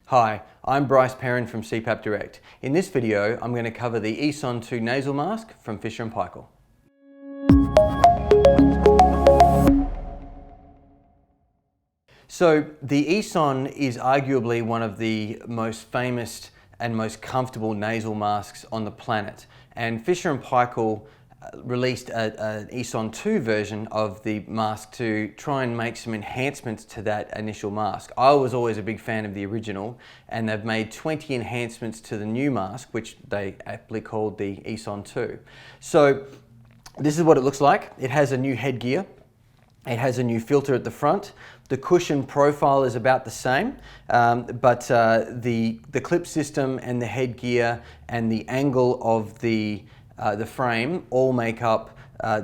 Hi, I'm Bryce Perrin from CPAP Direct. In this video, I'm going to cover the Eson 2 nasal mask from Fisher & Paykel. So the Eson is arguably one of the most famous and most comfortable nasal masks on the planet. And Fisher & Paykel released an Eson 2 version of the mask to try and make some enhancements to that initial mask. I was always a big fan of the original, and they've made 20 enhancements to the new mask, which they aptly called the Eson 2. So this is what it looks like. It has a new headgear. It has a new filter at the front. The cushion profile is about the same, but the clip system and the headgear and the angle of the frame all make up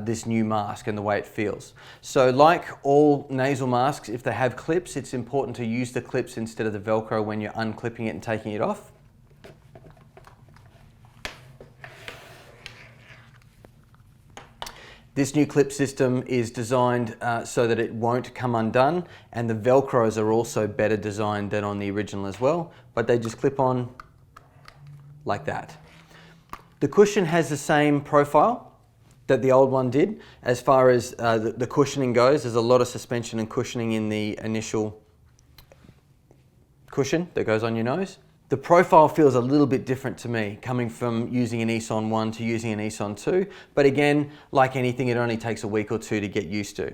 this new mask and the way it feels. So like all nasal masks, if they have clips, it's important to use the clips instead of the velcro when you're unclipping it and taking it off. This new clip system is designed so that it won't come undone, and the velcros are also better designed than on the original as well, but they just clip on like that. The cushion has the same profile that the old one did. As far as the cushioning goes, there's a lot of suspension and cushioning in the initial cushion that goes on your nose. The profile feels a little bit different to me, coming from using an Eson 1 to using an Eson 2. But again, like anything, it only takes a week or two to get used to.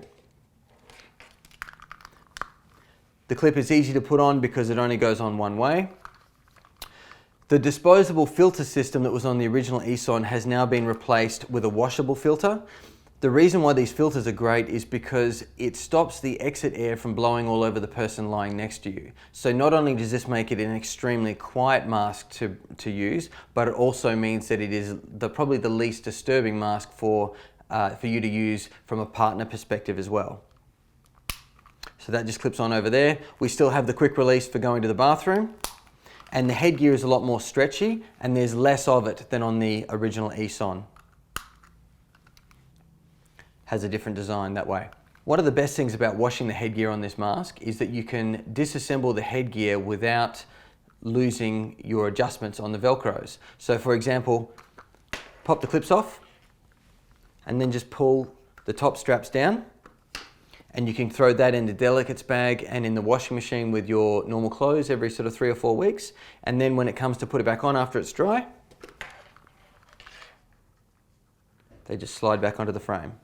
The clip is easy to put on because it only goes on one way. The disposable filter system that was on the original Eson has now been replaced with a washable filter. The reason why these filters are great is because it stops the exit air from blowing all over the person lying next to you. So not only does this make it an extremely quiet mask to use, but it also means that it is probably the least disturbing mask for you to use from a partner perspective as well. So that just clips on over there. We still have the quick release for going to the bathroom. And the headgear is a lot more stretchy, and there's less of it than on the original Eson. Has a different design that way. One of the best things about washing the headgear on this mask is that you can disassemble the headgear without losing your adjustments on the velcros. So for example, pop the clips off and then just pull the top straps down, and you can throw that in the delicates bag and in the washing machine with your normal clothes every sort of 3 or 4 weeks. And then when it comes to put it back on after it's dry, they just slide back onto the frame.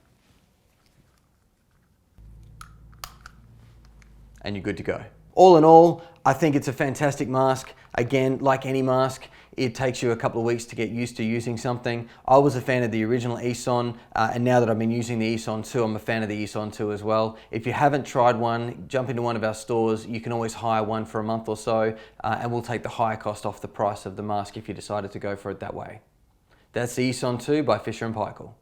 And you're good to go. All in all, I think it's a fantastic mask. Again, like any mask, it takes you a couple of weeks to get used to using something. I was a fan of the original Eson, and now that I've been using the Eson 2, I'm a fan of the Eson 2 as well. If you haven't tried one, jump into one of our stores. You can always hire one for a month or so, and we'll take the higher cost off the price of the mask if you decided to go for it that way. That's the Eson 2 by Fisher & Paykel.